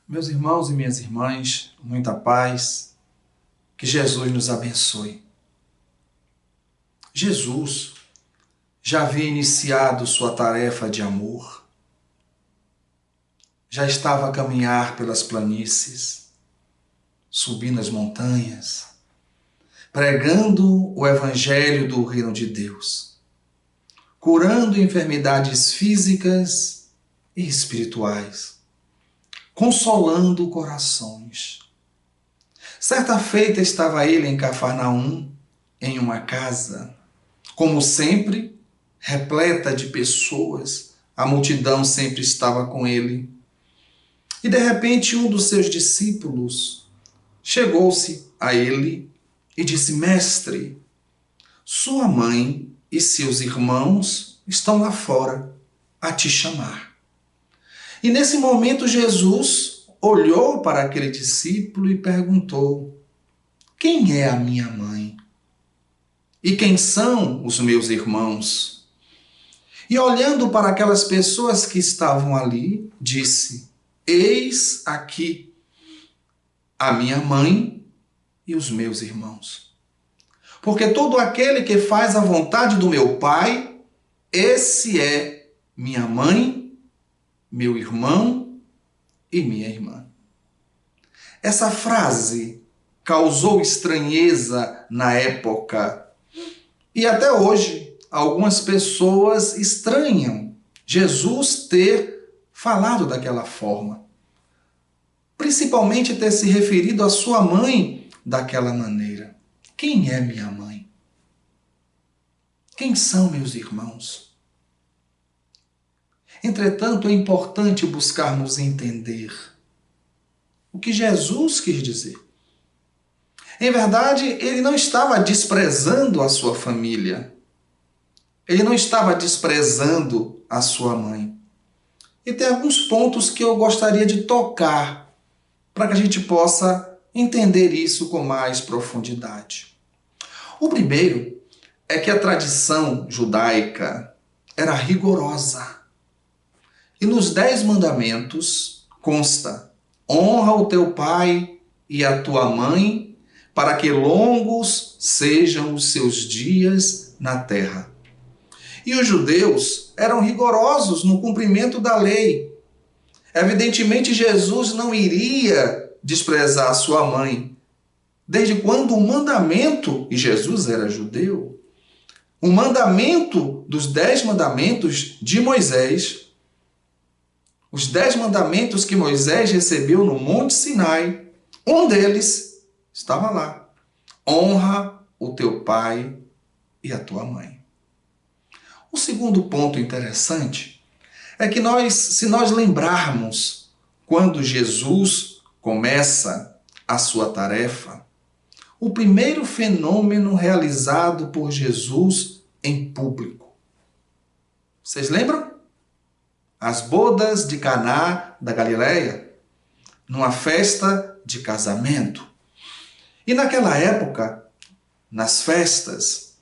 Meus irmãos e minhas irmãs, muita paz, que Jesus nos abençoe. Jesus já havia iniciado sua tarefa de amor, já estava a caminhar pelas planícies, subindo as montanhas, pregando o evangelho do reino de Deus, curando enfermidades físicas e espirituais, consolando corações. Certa feita estava ele em Cafarnaum, em uma casa, como sempre, repleta de pessoas, a multidão sempre estava com ele. E de repente um dos seus discípulos chegou-se a ele e disse: Mestre, sua mãe e seus irmãos estão lá fora a te chamar. E nesse momento Jesus olhou para aquele discípulo e perguntou: Quem é a minha mãe? E quem são os meus irmãos? E olhando para aquelas pessoas que estavam ali, disse: Eis aqui a minha mãe e os meus irmãos. Porque todo aquele que faz a vontade do meu Pai, esse é minha mãe, meu irmão e minha irmã. Essa frase causou estranheza na época e até hoje algumas pessoas estranham Jesus ter falado daquela forma. Principalmente ter se referido à sua mãe daquela maneira. Quem é minha mãe? Quem são meus irmãos? Entretanto, é importante buscarmos entender o que Jesus quis dizer. Em verdade, ele não estava desprezando a sua família. Ele não estava desprezando a sua mãe. E tem alguns pontos que eu gostaria de tocar para que a gente possa entender isso com mais profundidade. O primeiro é que a tradição judaica era rigorosa. E nos 10 mandamentos consta: honra o teu pai e a tua mãe, para que longos sejam os seus dias na terra. E os judeus eram rigorosos no cumprimento da lei. Evidentemente, Jesus não iria desprezar sua mãe, desde quando o mandamento, e Jesus era judeu, o mandamento dos 10 mandamentos de Moisés, os 10 mandamentos que Moisés recebeu no Monte Sinai, um deles estava lá: honra o teu pai e a tua mãe. O segundo ponto interessante é que se nós lembrarmos quando Jesus começa a sua tarefa, o primeiro fenômeno realizado por Jesus em público. Vocês lembram? As bodas de Caná da Galileia, numa festa de casamento. E naquela época, nas festas,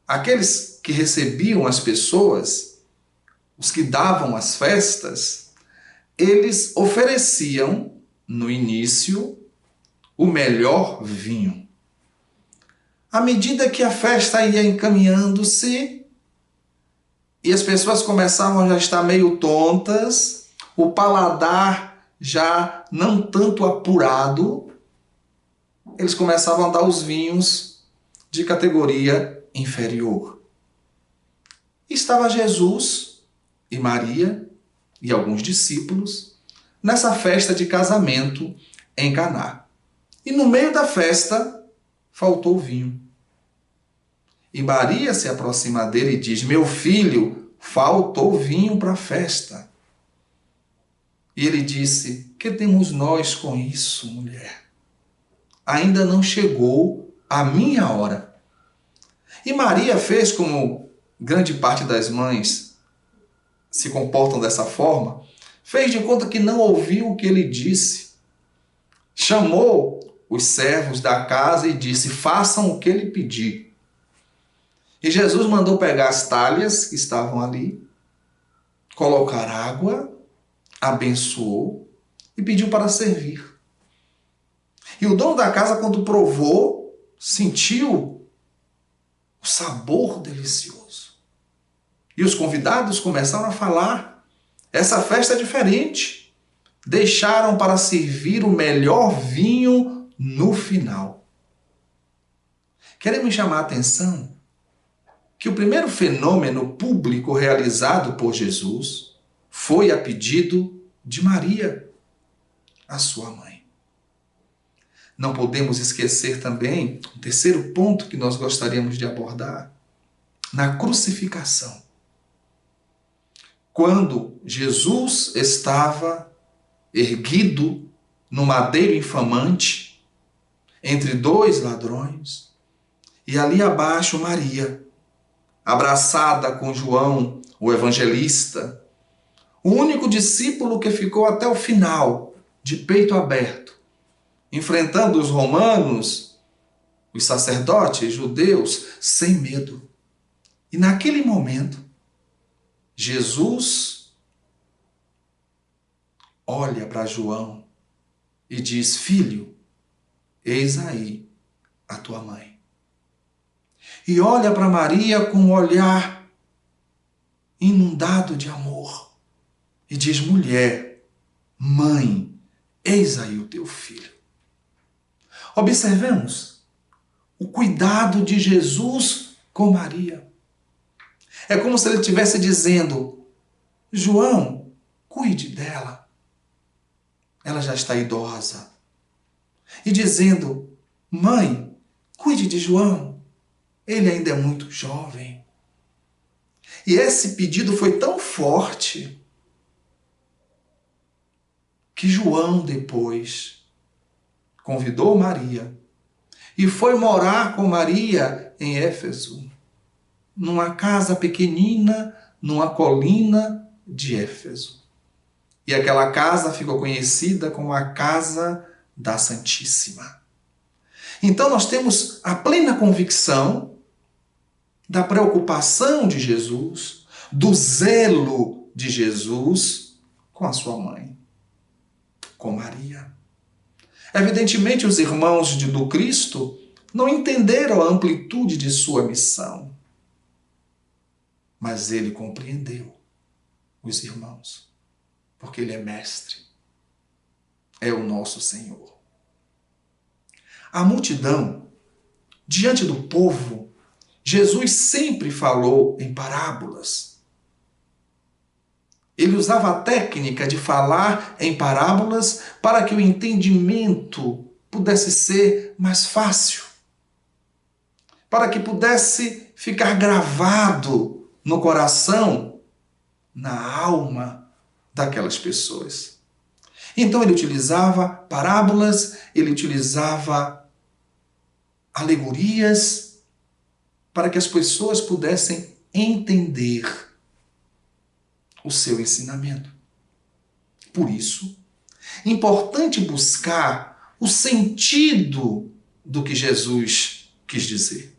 aqueles que recebiam as pessoas, os que davam as festas, eles ofereciam, no início, o melhor vinho. À medida que a festa ia encaminhando-se e as pessoas começavam a já estar meio tontas, o paladar já não tanto apurado, eles começavam a dar os vinhos de categoria inferior. E estava Jesus e Maria e alguns discípulos nessa festa de casamento em Caná. E no meio da festa faltou o vinho. E Maria se aproxima dele e diz: meu filho, faltou vinho para a festa. E ele disse: que temos nós com isso, mulher? Ainda não chegou a minha hora. E Maria fez como grande parte das mães se comportam dessa forma, fez de conta que não ouviu o que ele disse. Chamou os servos da casa e disse: façam o que ele pedir. E Jesus mandou pegar as talhas que estavam ali, colocar água, abençoou e pediu para servir. E o dono da casa, quando provou, sentiu o sabor delicioso. E os convidados começaram a falar: essa festa é diferente. Deixaram para servir o melhor vinho no final. Queremos chamar a atenção que o primeiro fenômeno público realizado por Jesus foi a pedido de Maria, a sua mãe. Não podemos esquecer também o terceiro ponto que nós gostaríamos de abordar: na crucificação. Quando Jesus estava erguido no madeiro infamante, entre dois ladrões, e ali abaixo Maria, abraçada com João, o evangelista, o único discípulo que ficou até o final, de peito aberto, enfrentando os romanos, os sacerdotes judeus, sem medo. E naquele momento, Jesus olha para João e diz: filho, eis aí a tua mãe. E olha para Maria com um olhar inundado de amor e diz: mulher, mãe, eis aí o teu filho. Observemos o cuidado de Jesus com Maria. É como se ele estivesse dizendo: João, cuide dela. Ela já está idosa. E dizendo: mãe, cuide de João. Ele ainda é muito jovem. E esse pedido foi tão forte que João depois convidou Maria e foi morar com Maria em Éfeso, numa casa pequenina, numa colina de Éfeso. E aquela casa ficou conhecida como a Casa da Santíssima. Então nós temos a plena convicção da preocupação de Jesus, do zelo de Jesus com a sua mãe, com Maria. Evidentemente, os irmãos do Cristo não entenderam a amplitude de sua missão, mas ele compreendeu os irmãos, porque ele é mestre, é o nosso Senhor. A multidão, diante do povo, Jesus sempre falou em parábolas. Ele usava a técnica de falar em parábolas para que o entendimento pudesse ser mais fácil, para que pudesse ficar gravado no coração, na alma daquelas pessoas. Então ele utilizava parábolas, ele utilizava alegorias, para que as pessoas pudessem entender o seu ensinamento. Por isso, é importante buscar o sentido do que Jesus quis dizer.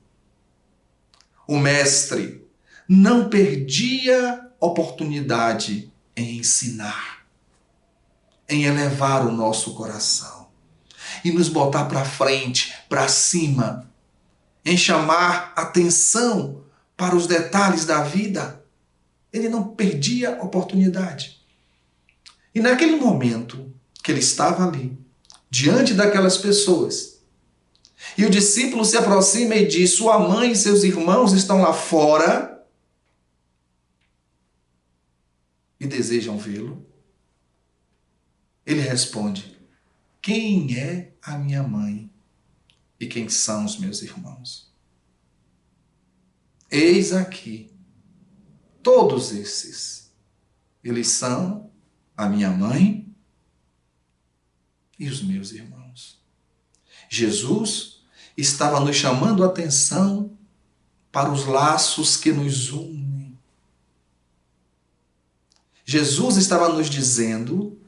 O mestre não perdia oportunidade em ensinar, em elevar o nosso coração e nos botar para frente, para cima, em chamar atenção para os detalhes da vida. Ele não perdia oportunidade. E naquele momento que ele estava ali, diante daquelas pessoas, e o discípulo se aproxima e diz: sua mãe e seus irmãos estão lá fora e desejam vê-lo. Ele responde: quem é a minha mãe e quem são os meus irmãos? Eis aqui todos esses. Eles são a minha mãe e os meus irmãos. Jesus estava nos chamando a atenção para os laços que nos unem. Jesus estava nos dizendo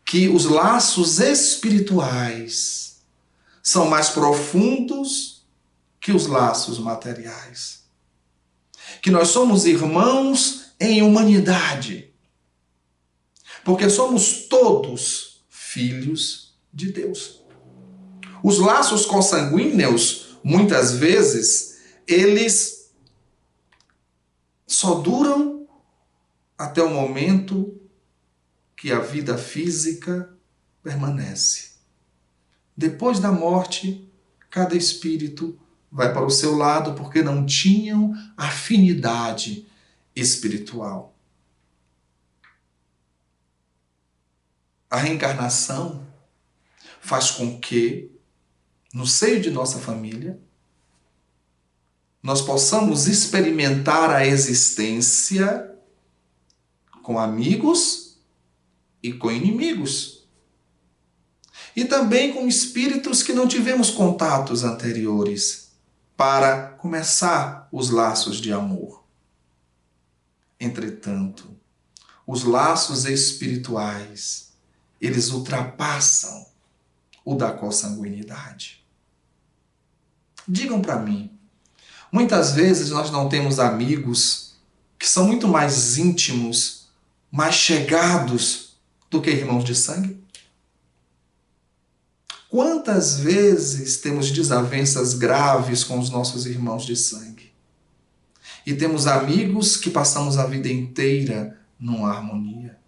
que os laços espirituais são mais profundos que os laços materiais. Que nós somos irmãos em humanidade, porque somos todos filhos de Deus. Os laços consanguíneos, muitas vezes, eles só duram até o momento que a vida física permanece. Depois da morte, cada espírito vai para o seu lado porque não tinham afinidade espiritual. A reencarnação faz com que, no seio de nossa família, nós possamos experimentar a existência com amigos e com inimigos. E também com espíritos que não tivemos contatos anteriores, para começar os laços de amor. Entretanto, os laços espirituais, eles ultrapassam o da consanguinidade. Digam para mim, muitas vezes nós não temos amigos que são muito mais íntimos, mais chegados do que irmãos de sangue? Quantas vezes temos desavenças graves com os nossos irmãos de sangue? E temos amigos que passamos a vida inteira numa harmonia.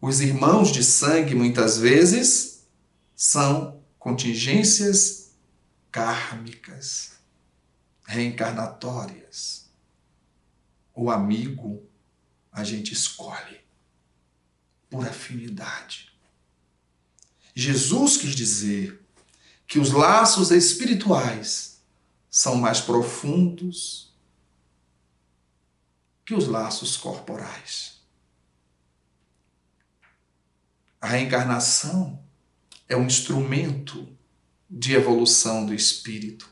Os irmãos de sangue, muitas vezes, são contingências kármicas, reencarnatórias. O amigo a gente escolhe por afinidade. Jesus quis dizer que os laços espirituais são mais profundos que os laços corporais. A reencarnação é um instrumento de evolução do espírito.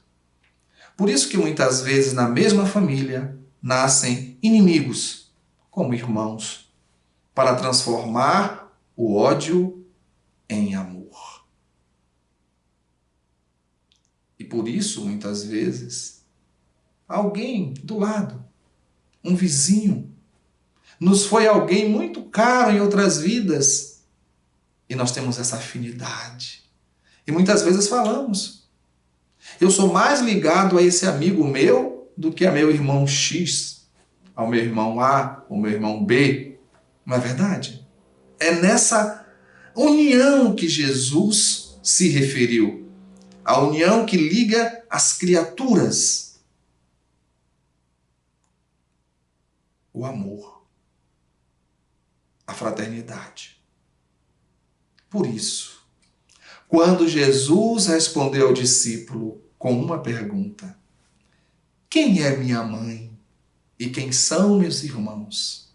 Por isso que muitas vezes na mesma família nascem inimigos como irmãos, para transformar o ódio em amor. E por isso, muitas vezes, alguém do lado, um vizinho, nos foi alguém muito caro em outras vidas e nós temos essa afinidade. E muitas vezes falamos, eu sou mais ligado a esse amigo meu do que a meu irmão X, ao meu irmão A, ao meu irmão B. Não é verdade? É nessa união que Jesus se referiu. A união que liga as criaturas. O amor. A fraternidade. Por isso, quando Jesus respondeu ao discípulo com uma pergunta: quem é minha mãe e quem são meus irmãos?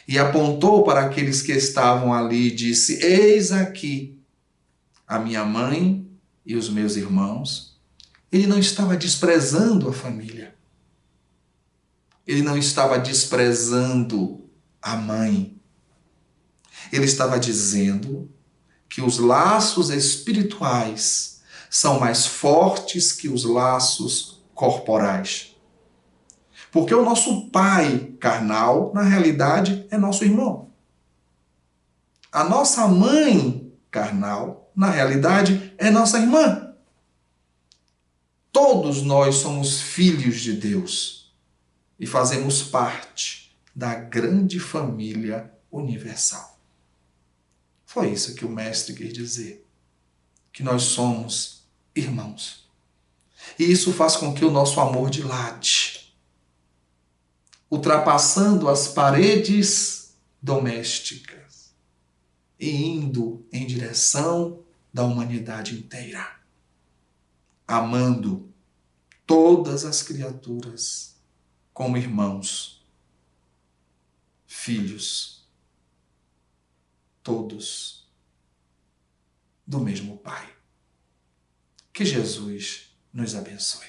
E apontou para aqueles que estavam ali e disse: eis aqui a minha mãe e os meus irmãos. Ele não estava desprezando a família. Ele não estava desprezando a mãe. Ele estava dizendo que os laços espirituais são mais fortes que os laços corporais. Porque o nosso pai carnal, na realidade, é nosso irmão. A nossa mãe carnal, na realidade, é nossa irmã. Todos nós somos filhos de Deus e fazemos parte da grande família universal. Foi isso que o Mestre quis dizer, que nós somos irmãos. E isso faz com que o nosso amor dilate, ultrapassando as paredes domésticas e indo em direção da humanidade inteira, amando todas as criaturas como irmãos, filhos, todos do mesmo Pai. Que Jesus nos abençoe.